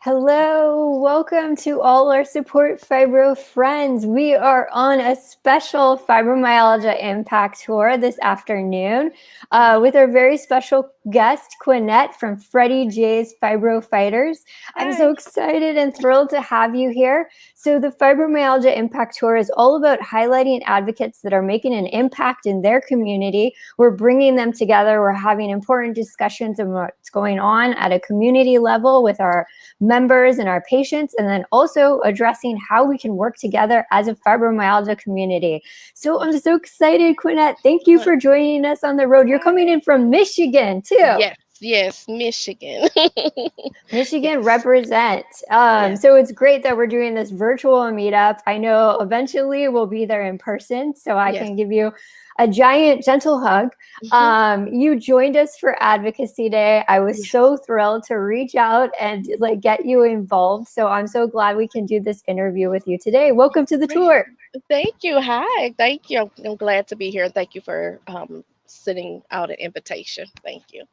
Hello, welcome to all our Support Fibro friends. We are on a special Fibromyalgia Impact Tour this afternoon with our very special guest, Anquinette from Freddy J's Fibro Fighters. I'm so excited and thrilled to have you here. So the Fibromyalgia Impact Tour is all about highlighting advocates that are making an impact in their community. We're bringing them together. We're having important discussions about what's going on at a community level with our members and our patients, and then also addressing how we can work together as a fibromyalgia community. So I'm so excited, Anquinette. Thank you for joining us on the road. You're coming in from Michigan too. Yes, Michigan. Michigan represent. So it's great that we're doing this virtual meetup. I know eventually we'll be there in person, so I can give you a giant gentle hug. You joined us for Advocacy Day. I was so thrilled to reach out and get you involved. So I'm so glad we can do this interview with you today. Welcome to the tour. Thank you. Hi. Thank you. I'm glad to be here. Thank you for sending out an invitation. Thank you.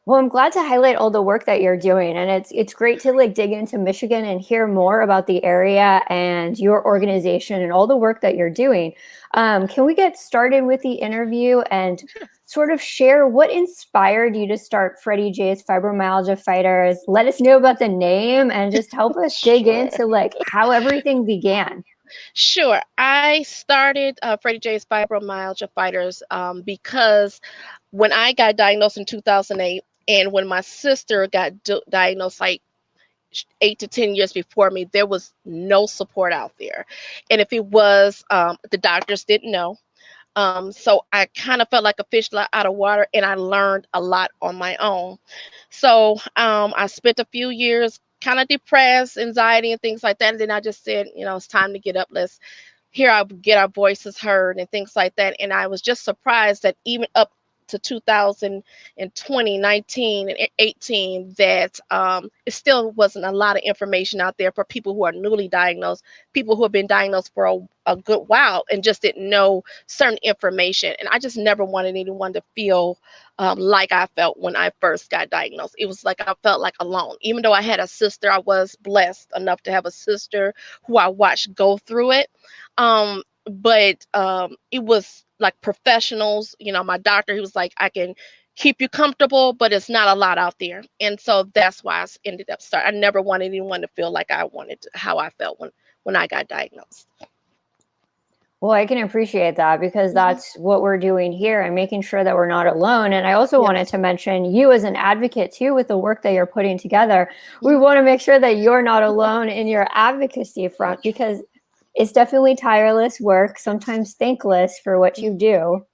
Well, I'm glad to highlight all the work that you're doing, and it's great to dig into Michigan and hear more about the area and your organization and all the work that you're doing. Can we get started with the interview and sort of share what inspired you to start Freddy J's Fibromyalgia Fighters? Let us know about the name and just help us dig into how everything began. Sure. I started Freddy J's Fibromyalgia Fighters because when I got diagnosed in 2008, and when my sister got diagnosed 8 to 10 years before me, there was no support out there. And if it was, the doctors didn't know. So I kind of felt like a fish out of water, and I learned a lot on my own. So I spent a few years kind of depressed, anxiety, and things like that. And then I just said, it's time to get up. Let's get our voices heard and things like that. And I was just surprised that even up to 2020, 19, and 18, that it still wasn't a lot of information out there for people who are newly diagnosed, people who have been diagnosed for a good while and just didn't know certain information. And I just never wanted anyone to feel like I felt when I first got diagnosed. It was like I felt like alone. Even though I had a sister, I was blessed enough to have a sister who I watched go through it. But it was like professionals, my doctor, he was like, I can keep you comfortable, but it's not a lot out there. And so that's why I ended up starting. I never wanted anyone to feel like how I felt when I got diagnosed. Well, I can appreciate that because that's what we're doing here and making sure that we're not alone. And I also wanted to mention you as an advocate too, with the work that you're putting together. We want to make sure that you're not alone in your advocacy front, because it's definitely tireless work, sometimes thankless for what you do.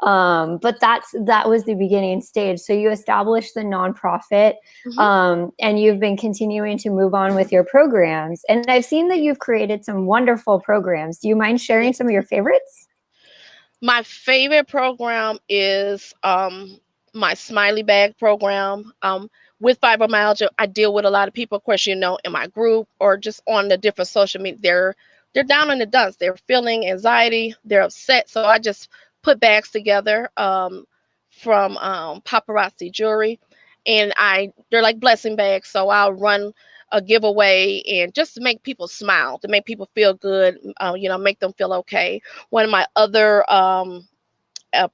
But that was the beginning stage. So you established the nonprofit, and you've been continuing to move on with your programs. And I've seen that you've created some wonderful programs. Do you mind sharing some of your favorites? My favorite program is my Smiley Bag program. With fibromyalgia, I deal with a lot of people, of course, in my group or just on the different social media. They're down in the dumps. They're feeling anxiety. They're upset. So I just put bags together from paparazzi jewelry, and they're like blessing bags. So I'll run a giveaway and just to make people smile, to make people feel good, make them feel okay. One of my other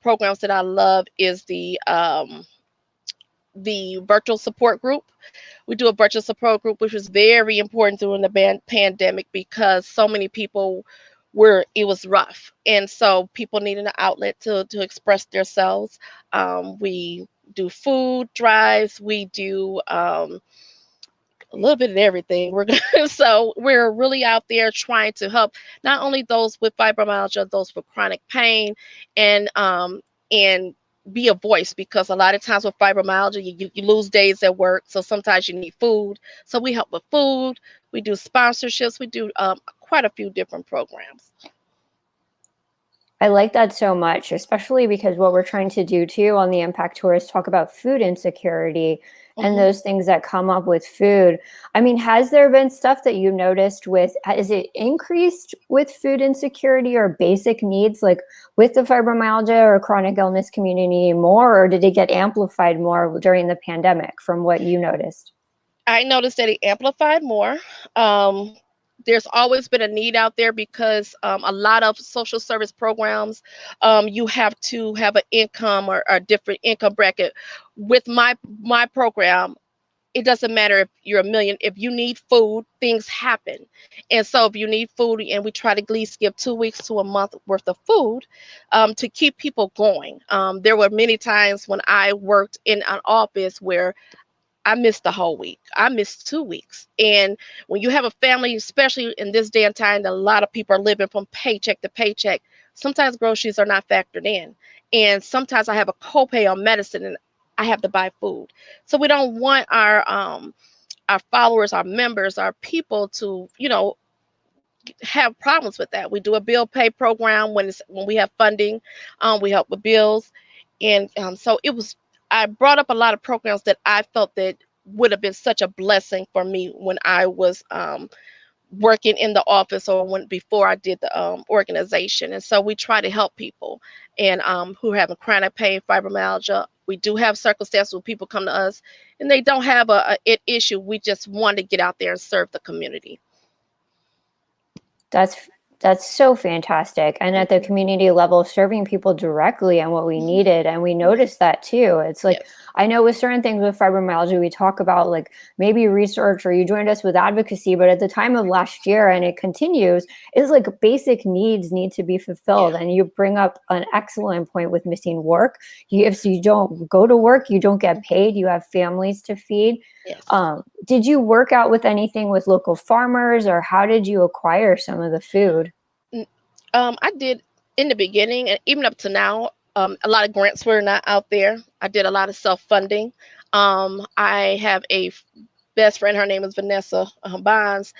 programs that I love is the virtual support group. We do a virtual support group, which was very important during the pandemic because so many people it was rough. And so people needed an outlet to express themselves. We do food drives. We do a little bit of everything. So we're really out there trying to help not only those with fibromyalgia, those with chronic pain, and be a voice, because a lot of times with fibromyalgia, you lose days at work. So sometimes you need food. So we help with food. We do sponsorships. We do quite a few different programs. I like that so much, especially because what we're trying to do too on the Impact Tour is talk about food insecurity and those things that come up with food. I mean, has there been stuff that you noticed is it increased with food insecurity or basic needs, like with the fibromyalgia or chronic illness community more, or did it get amplified more during the pandemic from what you noticed? I noticed that it amplified more. Um, there's always been a need out there because a lot of social service programs, you have to have an income or a different income bracket. With my program, it doesn't matter if you're a million. If you need food, things happen. And so if you need food, and we try to at least give 2 weeks to a month worth of food, to keep people going. There were many times when I worked in an office where I missed the whole week. I missed 2 weeks. And when you have a family, especially in this day and time, a lot of people are living from paycheck to paycheck. Sometimes groceries are not factored in. And sometimes I have a copay on medicine and I have to buy food. So we don't want our followers, our members, our people to, have problems with that. We do a bill pay program when we have funding. We help with bills, and so it was. I brought up a lot of programs that I felt that would have been such a blessing for me when I was working in the office or when before I did the organization. And so we try to help people and who are having chronic pain, fibromyalgia. We do have circumstances where people come to us and they don't have an issue. We just want to get out there and serve the community. That's that's so fantastic. And at the Mhm. community level, serving people directly on what we Mhm. needed. And we Yes. noticed that too. It's like, Yes. I know with certain things with fibromyalgia, we talk about like maybe research or you joined us with advocacy, but at the time of last year, and it continues, it's like basic needs need to be fulfilled. Yeah. And you bring up an excellent point with missing work. If you don't go to work, you don't get Mhm. paid, you have families to feed. Yes. Did you work out with anything with local farmers, or how did you acquire some of the food? N- I did in the beginning and even up to now. A lot of grants were not out there. I did a lot of self funding. I have best friend. Her name is Vanessa Bonds.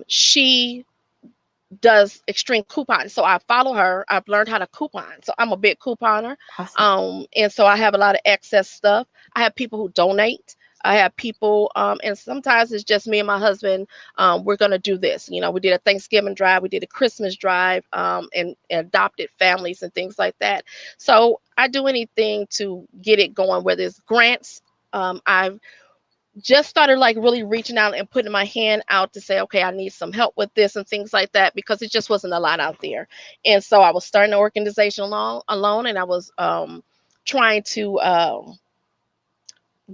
She does extreme couponing. So I follow her. I've learned how to coupon. So I'm a big couponer. Awesome. And so I have a lot of excess stuff. I have people who donate. I have people, and sometimes it's just me and my husband. We're gonna do this. We did a Thanksgiving drive, we did a Christmas drive, and adopted families and things like that. So I do anything to get it going. Whether it's grants, I've just started like really reaching out and putting my hand out to say, okay, I need some help with this and things like that because it just wasn't a lot out there. And so I was starting an organization alone and I was trying to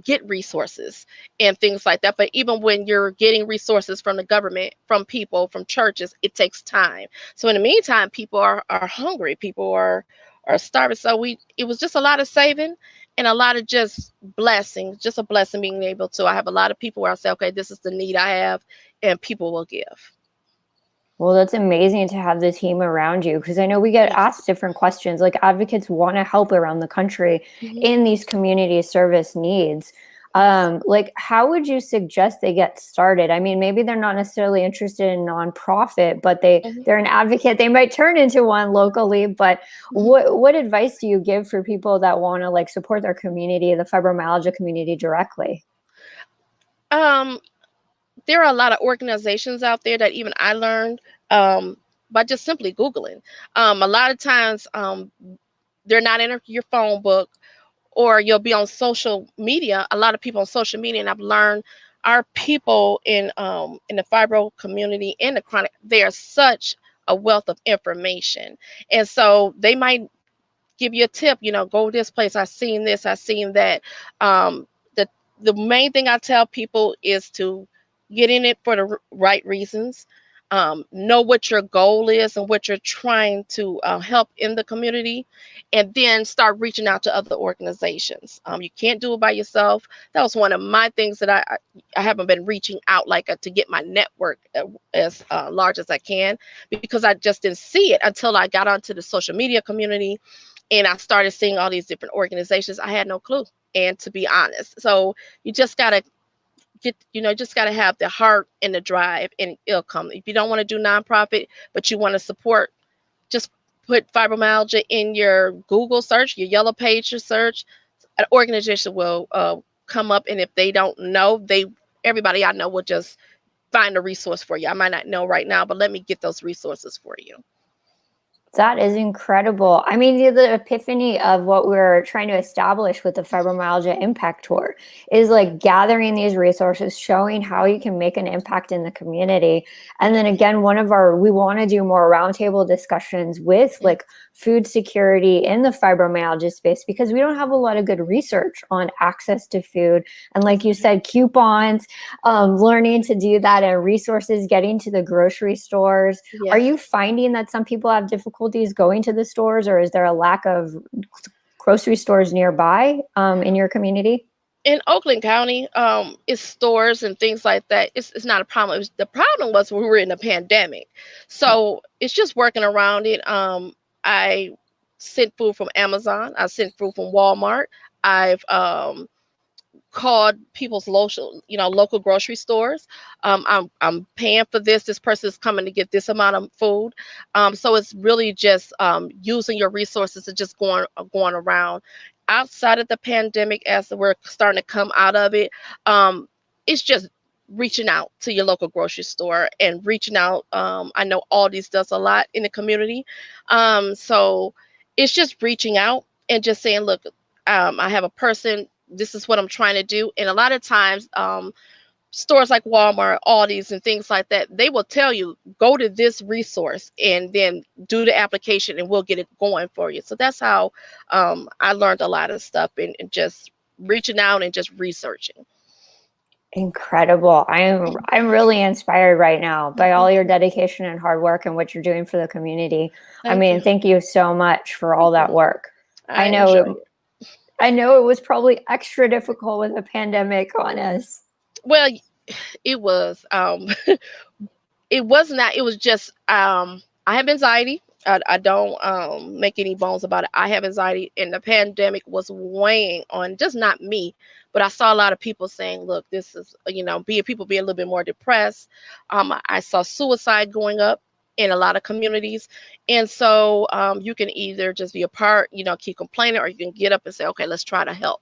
get resources and things like that. But even when you're getting resources from the government, from people, from churches, it takes time. So in the meantime, people are hungry. People are starving. So it was just a lot of saving and a lot of just blessings, just a blessing being able to. I have a lot of people where I say, okay, this is the need I have, and people will give. Well, that's amazing to have the team around you because I know we get Yes. asked different questions. Like advocates want to help around the country Hmm. in these community service needs. Yes. Like, how would you suggest they get started? I mean, maybe they're not necessarily interested in nonprofit, but Hmm. they're an advocate. They might turn into one locally. But Hmm. what advice do you give for people that want to like support their community, the fibromyalgia community directly? Um, there are a lot of organizations out there that even I learned um, by just simply Googling. A lot of times they're not in your phone book or you'll be on social media. A lot of people on social media, and I've learned our people in the fibro community in the chronic, they are such a wealth of information. And so they might give you a tip, go this place. I've seen this, I've seen that. Um, the the main thing I tell people is to get in it for the right reasons. Know what your goal is and what you're trying to help in the community, and then start reaching out to other organizations. You can't do it by yourself. That was one of my things that I haven't been reaching out like to get my network as large as I can because I just didn't see it until I got onto the social media community and I started seeing all these different organizations. I had no clue. And to be honest, so you just gotta just gotta have the heart and the drive, and it'll come. If you don't want to do nonprofit, but you want to support, just put fibromyalgia in your Google search, your yellow page search. An organization will come up, and if they don't know, everybody I know will just find a resource for you. I might not know right now, but let me get those resources for you. That is incredible. I mean, the epiphany of what we're trying to establish with the Fibromyalgia Impact Tour is like gathering these resources, showing how you can make an impact in the community. And then again, we want to do more roundtable discussions with like food security in the fibromyalgia space, because we don't have a lot of good research on access to food. And like you said, coupons, learning to do that, and resources getting to the grocery stores. Are Yes. you finding that some people have difficulties going to the stores, or is there a lack of grocery stores nearby in your community? In Oakland County, it's stores and things like that. It's not a problem. The problem was we were in a pandemic, so it's just working around it. I sent food from Amazon. I sent food from Walmart. I've called people's local grocery stores. I'm paying for this. This person is coming to get this amount of food. So it's really just using your resources and just going around. Outside of the pandemic, as we're starting to come out of it, it's just reaching out to your local grocery store and reaching out. I know Aldi's does a lot in the community, so it's just reaching out and just saying, look, I have a person, this is what I'm trying to do. And a lot of times, stores like Walmart, Aldi's, and things like that, they will tell you, go to this resource and then do the application and we'll get it going for you. So that's how I learned a lot of stuff, and just reaching out and just researching. Incredible. I'm really inspired right now by all your dedication and hard work and what you're doing for the community. I Thank you. mean, thank you so much for all Thank that you. work. I I enjoy know it. I know it was probably extra difficult with a pandemic on us. Well, it was. It was not. It was just. I have anxiety. I don't make any bones about it. I have anxiety, and the pandemic was weighing on just not me, but I saw a lot of people saying, "Look, this is people being a little bit more depressed." I saw suicide going up in a lot of communities, and so you can either just be a part, keep complaining, or you can get up and say, "Okay, let's try to help."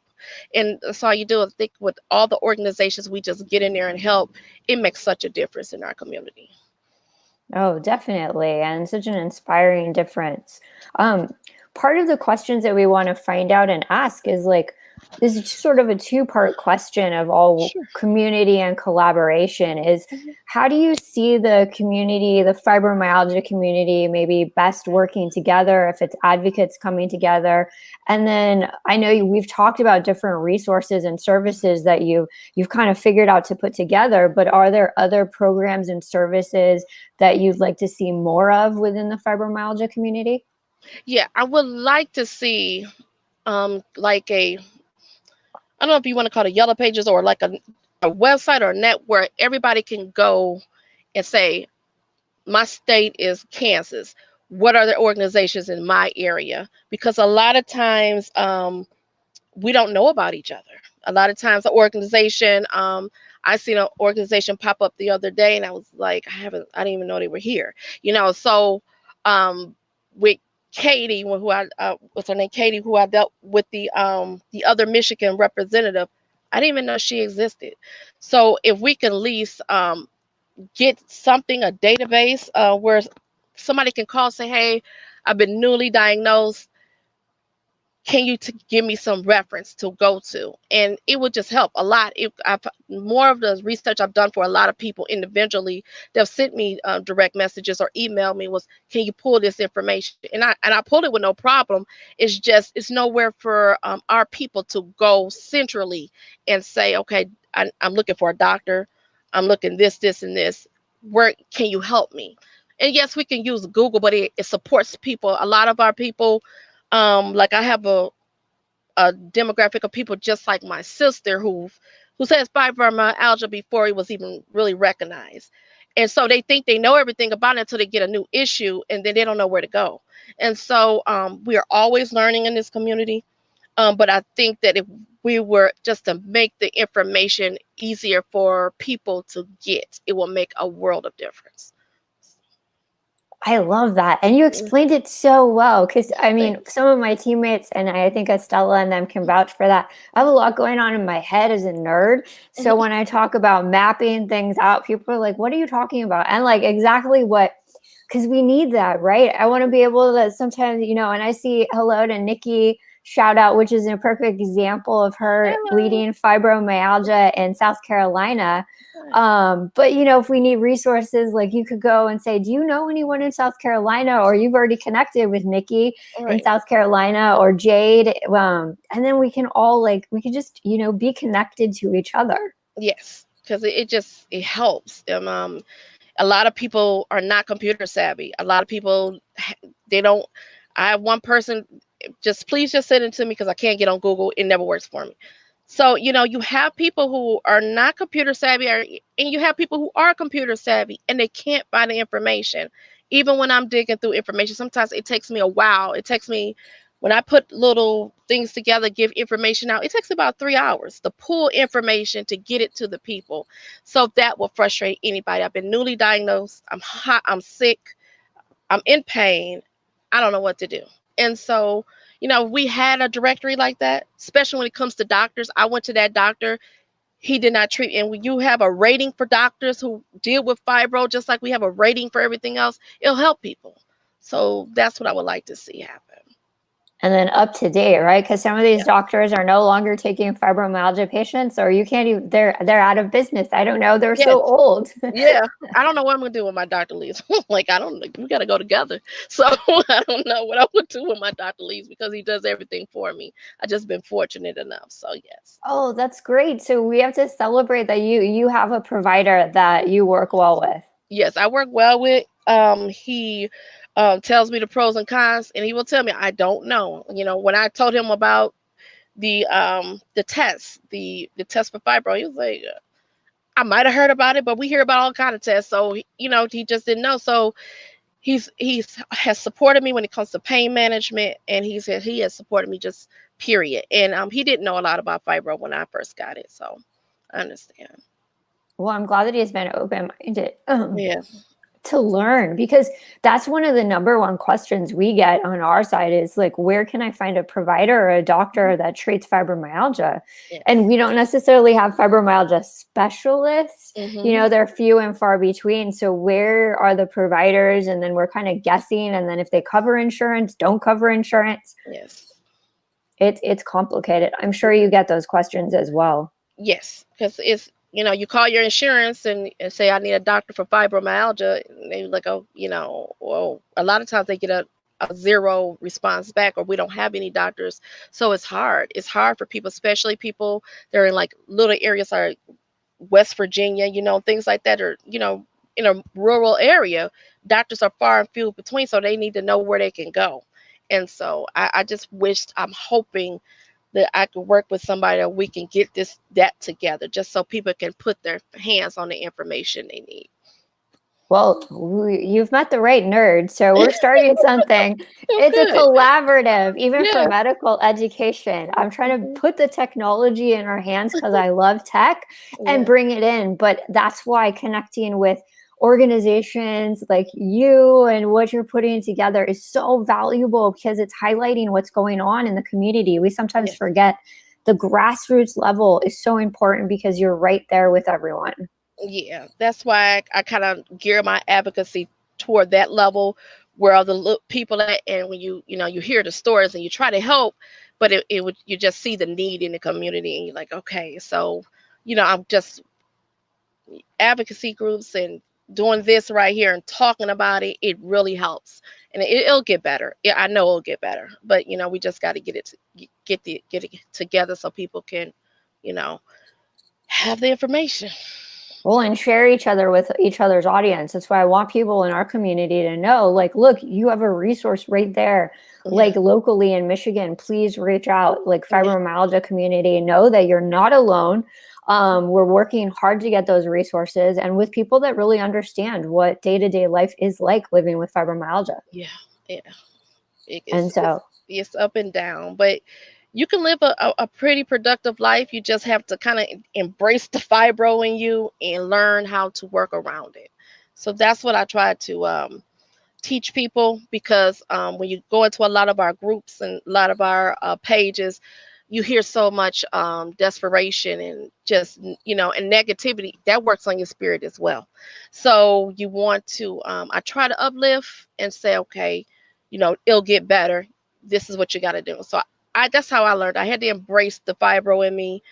And that's all you do. I think with all the organizations, we just get in there and help. It makes such a difference in our community. Oh, definitely. And such an inspiring difference. Um, Part of the questions that we want to find out and ask is like, this is sort of a two-part question of all Sure. community and collaboration is, Mhm. how do you see the community, the fibromyalgia community, maybe best working together if it's advocates coming together? And then I know we've talked about different resources and services that you've kind of figured out to put together, but are there other programs and services that you'd like to see more of within the fibromyalgia community? Yeah, I would like to see like I don't know if you want to call it yellow pages, or like a website or a net where everybody can go and say, my state is Kansas. What are the organizations in my area? Because a lot of times we don't know about each other. A lot of times, the organization, I seen an organization pop up the other day, and I was like, I didn't even know they were here. So with Katie, who what's her name, Katie, who I dealt with the other Michigan representative, I didn't even know she existed. So if we can at least get something, a database where somebody can call, say, hey, I've been newly diagnosed, can you give me some reference to go to? And it would just help a lot. If I've more of the research I've done for a lot of people individually, they've sent me direct messages or emailed me was, can you pull this information? And I pulled it with no problem. It's just it's nowhere for our people to go centrally and say, okay, I'm looking for a doctor, I'm looking this and this, where can you help me? And yes, we can use Google, but it supports people. A lot of our people, like I have a demographic of people just like my sister who says fibromyalgia before it was even really recognized. And so they think they know everything about it until they get a new issue, and then they don't know where to go. And so we are always learning in this community. But I think that if we were just to make the information easier for people to get, it will make a world of difference. I love that. And you Mm. explained it so well. Because, I mean, Thanks. some of my teammates, and I think Estella and them can vouch for that. I have a lot going on in my head as a nerd. So when I talk about mapping things out, people are like, what are you talking about? And like exactly what because we need that, right? I want to be able to sometimes, you know, and I see hello to Nikki, shout out, which is a perfect example of her Hello. leading fibromyalgia in South Carolina. But you know, if we need resources, like you could go and say, do you know anyone in South Carolina? Or you've already connected with Nikki in Right. South Carolina or Jade. And then we can all like, we could just, you know, be connected to each other. Yes, because it helps them. A lot of people are not computer savvy. A lot of people, they don't. I have one person, just please just send it to me because I can't get on Google. It never works for me. So, you have people who are not computer savvy, and you have people who are computer savvy and they can't find the information. Even when I'm digging through information, sometimes it takes me a while. It takes me, when I put little things together, give information out, it takes about 3 hours to pull information to get it to the people. So that will frustrate anybody. I've been newly diagnosed. I'm hot. I'm sick. I'm in pain. I don't know what to do. And so, we had a directory like that, especially when it comes to doctors. I went to that doctor. He did not treat. And when you have a rating for doctors who deal with fibro, just like we have a rating for everything else, it'll help people. So that's what I would like to see happen. And then up to date, right? Because some of these Yeah. doctors are no longer taking fibromyalgia patients, or you can't even, they're out of business. I don't know. They're Yes. so old. Yeah. I don't know what I'm gonna do when my doctor leaves. Like, I don't. We gotta go together. So I don't know what I would do when my doctor leaves because he does everything for me. I just been fortunate enough. So yes. Oh, that's great. So we have to celebrate that you have a provider that you work well with. Yes, I work well with. He tells me the pros and cons, and he will tell me I don't know. When I told him about the test, the test for fibro, he was like, I might have heard about it, but we hear about all kind of tests. So he just didn't know. So he's has supported me when it comes to pain management, and he has supported me just period. And he didn't know a lot about fibro when I first got it, so I understand. Well, I'm glad that he's been open-minded. Yeah. To learn, because that's one of the number one questions we get on our side is like, where can I find a provider or a doctor that treats fibromyalgia? And Yes. we don't necessarily have fibromyalgia specialists. You Hmm. know, they're few and far between. So where are the providers? And then we're kind of guessing. And then if they cover insurance, don't cover insurance, Yes. it's complicated. I'm sure you get those questions as well. Yes, because it's, you call your insurance and say I need a doctor for fibromyalgia, and they like, oh, well, a lot of times they get a zero response back, or we don't have any doctors. So it's hard. It's hard for people, especially people that are in like little areas like West Virginia, things like that, or in a rural area. Doctors are far and few between, so they need to know where they can go. And so I just wished, I'm hoping that I could work with somebody that we can get that together, just so people can put their hands on the information they need. Well, you've met the right nerd. So we're starting something. Oh, It's a good. collaborative, even for Yeah. medical education. I'm trying to Hmm. put the technology in our hands because I love tech and Yeah. bring it in. But that's why connecting with organizations like you and what you're putting together is so valuable, because it's highlighting what's going on in the community. We sometimes Yes. forget the grassroots level is so important because you're right there with everyone. Yeah. That's why I kind of gear my advocacy toward that level, where all the people at, and when you hear the stories and you try to help, but it would, you just see the need in the community, and you're like, okay, so I'm just advocacy groups and doing this right here and talking about it, it really helps, and it'll get better. Yeah, I know it'll get better, but we just got to get it together so people can, you know, have the information. Well, and share each other with each other's audience. That's why I want people in our community to know, like, look, you have a resource right there. Yeah, Like locally in Michigan, please reach out. Like yeah, fibromyalgia community, know that you're not alone. We're working hard to get those resources and with people that really understand what day-to-day life is like living with fibromyalgia. yeah, yeah. It, And it's so, it's it's up and down, but you can live a pretty productive life. You just have to kind of embrace the fibro in you and learn how to work around it. So that's what I try to teach people, because when you go into a lot of our groups and a lot of our pages, you hear so much desperation and just and negativity that works on your spirit as well. So you want to I try to uplift and say, okay, it'll get better. This is what you got to do. So I that's how I learned. I had to embrace the fibro in me.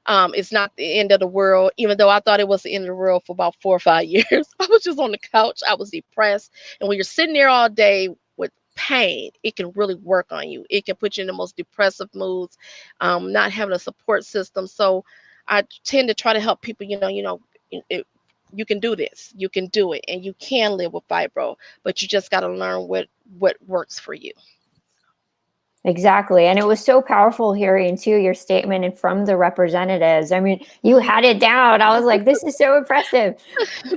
It's not the end of the world, even though I thought it was the end of the world for about 4 or 5 years. I was just on the couch. I was depressed. And when you're sitting there all day with pain, it can really work on you. It can put you in the most depressive moods, not having a support system. So I tend to try to help people, it, you can do this, you can do it, and you can live with fibro, but you just got to learn what works for you. Exactly. And it was so powerful hearing too your statement and from the representatives. I mean, you had it down. I was like, this is so impressive.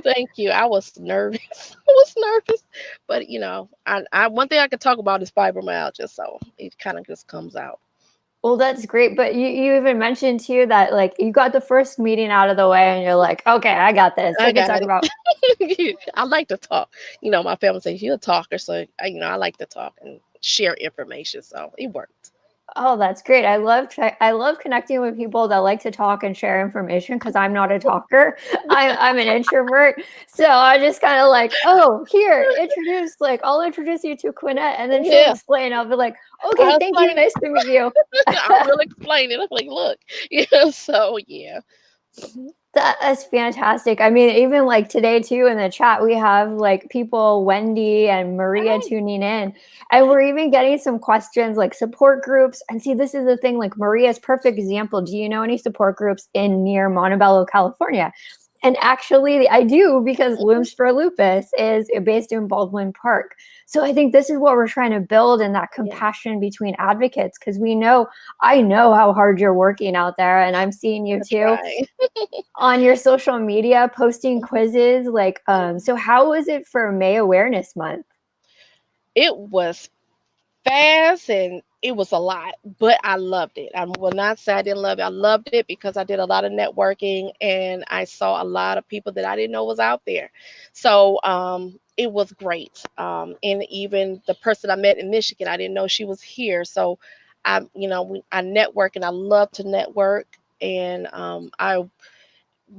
Thank you. I was nervous. I was nervous, but I one thing I could talk about is fibromyalgia, so it kind of just comes out. Well, that's great. But you even mentioned too that like you got the first meeting out of the way and you're like, okay, I got this. I I can got talk about. it. I like to talk. My family says you're a talker, so I like to talk and share information. So it worked. Oh, that's great. I love connecting with people that like to talk and share information because I'm not a talker. I'm an introvert. So I just kind of like, oh, here, I'll introduce you to Quinette and then she'll Yeah, explain. I'll be like, okay, I'll thank you. explain Nice to meet you. it. I will explain it. I'm like, look, So yeah. That's fantastic. I mean, even like today too in the chat, we have like people, Wendy and Maria Hi. tuning in, and we're even getting some questions like support groups. And see, this is the thing, like Maria's perfect example. Do you know any support groups in near Montebello, California? And actually, I do because Mhm. Looms for Lupus is based in Baldwin Park. So I think this is what we're trying to build in that Yeah, compassion between advocates because I know how hard you're working out there, and I'm seeing you I too try. on your social media posting quizzes. Like, so how was it for May Awareness Month? It was fast and it was a lot, but I loved it. I will not say I didn't love it. I loved it because I did a lot of networking and I saw a lot of people that I didn't know was out there. So it was great. And even the person I met in Michigan, I didn't know she was here. So I network and I love to network. And I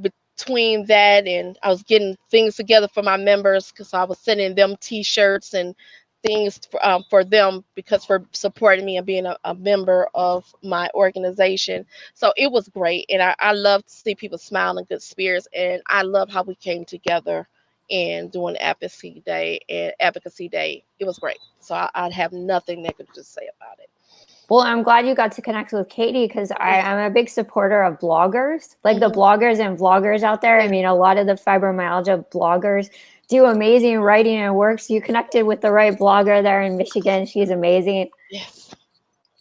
between that and I was getting things together for my members because I was sending them T-shirts and things for them because for supporting me and being a member of my organization. So it was great, and I love to see people smile in good spirits, and I love how we came together and doing advocacy day. It was great. So I'd have nothing negative to say about it. Well, I'm glad you got to connect with Katie because Yeah. I'm a big supporter of bloggers, like the Hmm. bloggers and vloggers out there. I Yeah. mean, a lot of the fibromyalgia bloggers do amazing writing and work. So you connected with the right blogger there in Michigan. She's amazing. Yes.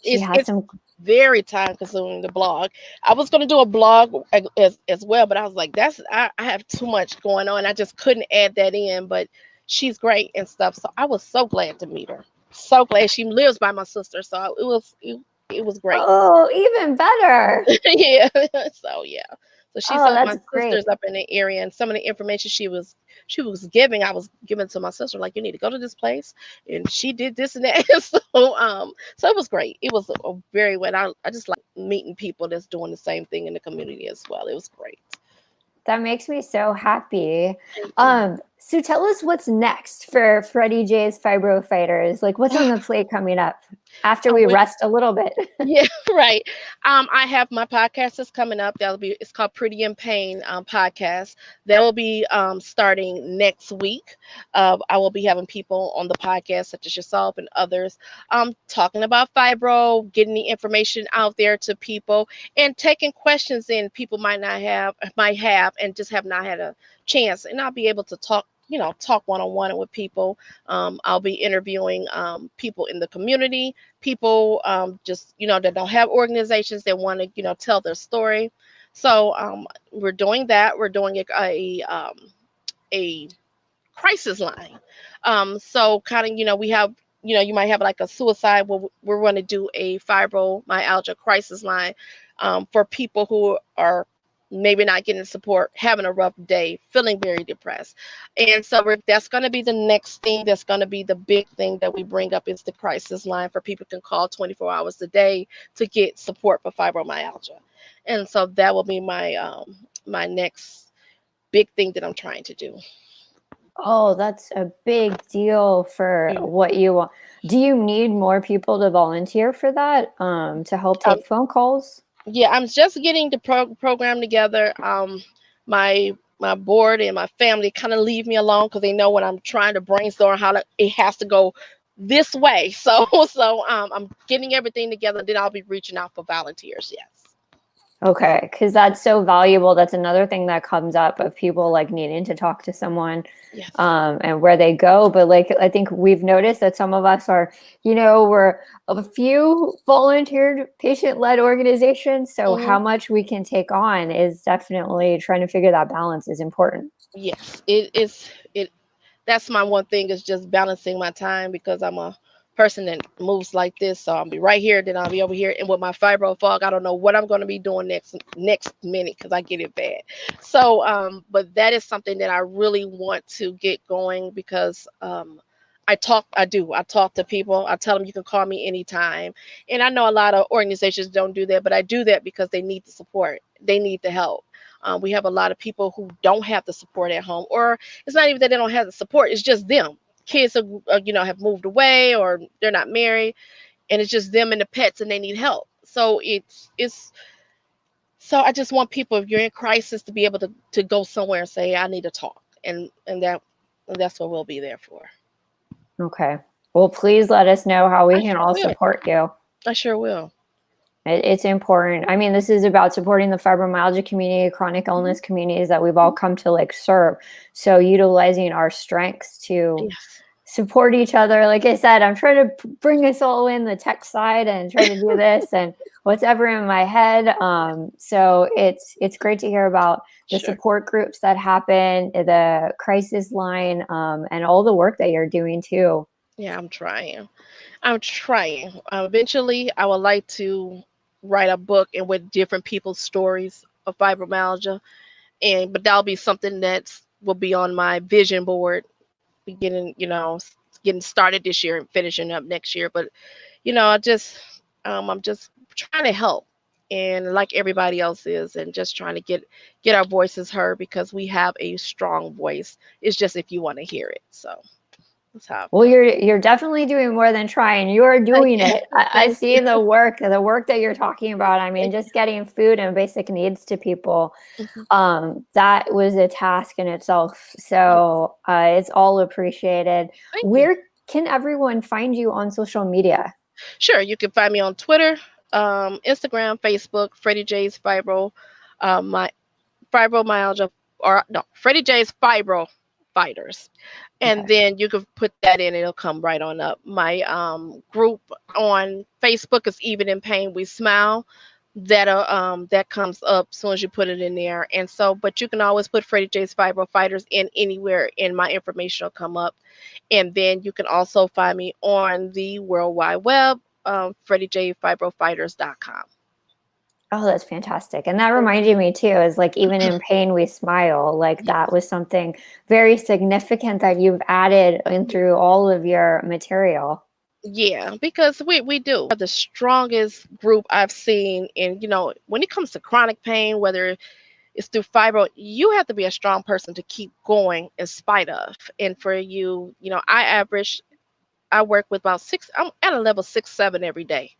She has It's some. very time consuming to blog. I was going to do a blog as well, but I was like, I have too much going on. I just couldn't add that in. But she's great and stuff. So I was so glad to meet her. So glad she lives by my sister. So it was great. Oh, even better. Yeah. So yeah. So she Oh, saw my that's great. sisters up in the area and some of the information she was giving, I was giving to my sister, like, you need to go to this place. And she did this and that. So it was great. It was a very well. I just like meeting people that's doing the same thing in the community as well. It was great. That makes me so happy. Thank you. So tell us what's next for Freddie J's Fibro Fighters. Like, what's on the plate coming up after we We rest a little bit? Yeah, right. I have my podcast that's coming up. It's called Pretty in Pain podcast. That will be starting next week. I will be having people on the podcast such as yourself and others talking about fibro, getting the information out there to people, and taking questions in people might have and just have not had a chance. And I'll be able to talk one on one with people. I'll be interviewing people in the community, people just that don't have organizations that want to tell their story. So we're doing that. We're doing a crisis line. So kind of we have you might have like a suicide. We're going to do a fibromyalgia crisis line for people who are maybe not getting support, having a rough day, feeling very depressed. And so that's going to be the next thing. That's going to be the big thing that we bring up is the crisis line for people can call 24 hours a day to get support for fibromyalgia. And so that will be my next big thing that I'm trying to do. Oh, that's a big deal for Yeah. what you want. Do you need more people to volunteer for that, to help Um, take phone calls? yeah, I'm just getting the program together. My board and my family kind of leave me alone because they know when I'm trying to brainstorm how it has to go this way. So I'm getting everything together, and then I'll be reaching out for volunteers. Yes. Okay, because that's so valuable. That's another thing that comes up of people like needing to talk to someone, Yes. and where they go. But like, I think we've noticed that some of us are, we're a few volunteered patient-led organizations. So how Hmm. much we can take on is definitely trying to figure that balance is important. Yes. It is. It That's my one thing is just balancing my time because I'm a person that moves like this. So I'll be right here, then I'll be over here. And with my fibro fog, I don't know what I'm going to be doing next minute because I get it bad. So, but that is something that I really want to get going because I talk to people. I tell them you can call me anytime. And I know a lot of organizations don't do that, but I do that because they need the support. They need the help. We have a lot of people who don't have the support at home, or it's not even that they don't have the support. It's just them. Kids are, have moved away or they're not married, and it's just them and the pets, and they need help. So it's so I just want people, if you're in crisis, to be able to go somewhere and say, I need to talk, and that's what we'll be there for. Okay. Well, please let us know how I we can sure all will. support you. I sure will. It's important. I mean, this is about supporting the fibromyalgia community, chronic Mhm. illness communities that we've all come to like serve. So utilizing our strengths to Yes. support each other. Like I said, I'm trying to bring us all in the tech side and try to do this and whatever in my head. So it's great to hear about the Sure. support groups that happen, the crisis line, and all the work that you're doing too. Yeah, I'm trying. I'm trying. Eventually, I would like to write a book and with different people's stories of fibromyalgia, and but that'll be something that's will be on my vision board, beginning, getting started this year and finishing up next year. But I'm just trying to help, and like everybody else is, and just trying to get our voices heard because we have a strong voice. It's just if you want to hear it. So that's how I Well, feel. you're definitely doing more than trying. You are Thank doing you. it. I Thank you. see the work that you're talking about. I mean, Thank just getting food and basic needs to people, you. Mhm. that was a task in itself. Yeah. So it's all appreciated. Thank you. Where can everyone find you on social media? Sure, you can find me on Twitter, Instagram, Facebook, Freddie J's Fibro, my fibromyalgia, or no, Freddie J's Fibro Fighters, and Okay. then you can put that in; it'll come right on up. My group on Facebook is Even in Pain We Smile. That comes up as soon as you put it in there, and so, but you can always put Freddie J's Fibro Fighters in anywhere, and my information will come up. And then you can also find me on the World Wide Web, FreddyJFibroFighters.com. Oh, that's fantastic. And that Thank reminded you. me too, is like even in pain we smile. Like that Yes. was something very significant that you've added in through all of your material. Yeah, because we do. We're the strongest group I've seen in, when it comes to chronic pain, whether it's through fibro, you have to be a strong person to keep going in spite of. And for you, I work with about six. I'm at a level 6, 7 every day.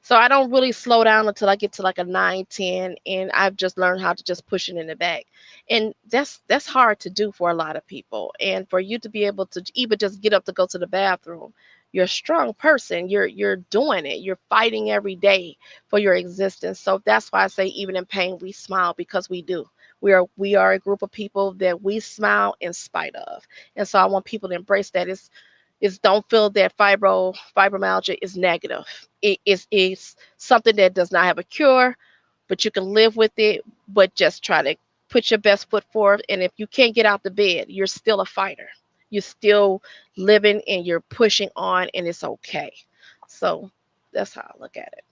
So I don't really slow down until I get to like a 9, 10, and I've just learned how to just push it in the back. And that's hard to do for a lot of people. And for you to be able to even just get up to go to the bathroom, you're a strong person. You're doing it. You're fighting every day for your existence. So that's why I say even in pain we smile, because we do. We are a group of people that we smile in spite of. And so I want people to embrace that. Is don't feel that fibromyalgia is negative. It is something that does not have a cure, but you can live with it. But just try to put your best foot forward. And if you can't get out the bed, you're still a fighter. You're still living and you're pushing on, and it's okay. So that's how I look at it.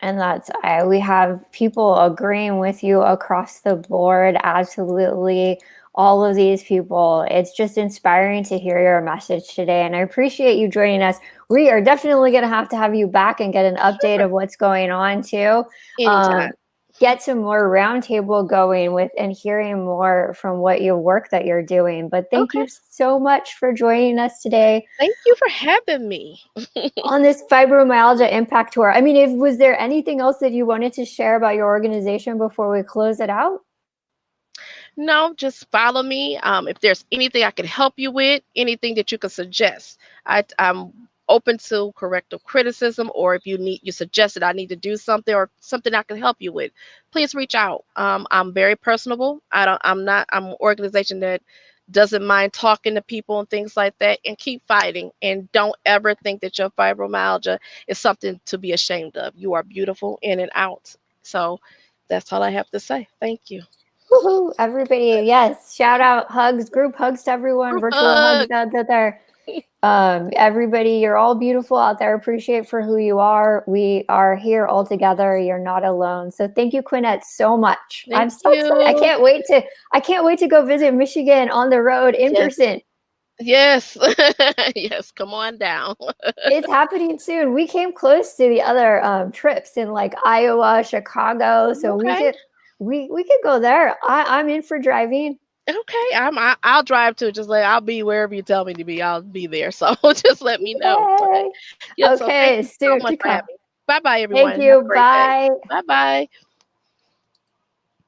And we have people agreeing with you across the board. Absolutely. All of these people. It's just inspiring to hear your message today. And I appreciate you joining us. We are definitely going to have you back and get an update Sure. of what's going on too. Anytime. Get some more roundtable going with and hearing more from what your work that you're doing. But thank Okay. you so much for joining us today Thank you for having me. on this Fibromyalgia Impact Tour. I mean, was there anything else that you wanted to share about your organization before we close it out? No, just follow me. If there's anything I can help you with, anything that you can suggest, I'm open to corrective criticism, or if you suggest that I need to do something or something I can help you with, please reach out. I'm very personable. I'm an organization that doesn't mind talking to people and things like that, and keep fighting. And don't ever think that your fibromyalgia is something to be ashamed of. You are beautiful in and out. So that's all I have to say. Thank you. Woohoo, everybody. Yes. Shout out, hugs, group hugs to everyone, Group virtual hugs hug. out there. Everybody, you're all beautiful out there. Appreciate for who you are. We are here all together. You're not alone. So thank you, Quinette, so much. I'm Thank so excited. you. I can't wait to go visit Michigan on the road in Yes. person. Yes. Yes. Come on down. It's happening soon. We came close to the other trips in like Iowa, Chicago. So Okay. we could go there. I'm in for driving. Okay. I'll drive too. Just like I'll be wherever you tell me to be. I'll be there. So just let me know. But Yay. yeah. So thank Okay, you so soon much to for having come. me. Bye bye, Thank everyone. Have a you. great day. Bye. Bye bye.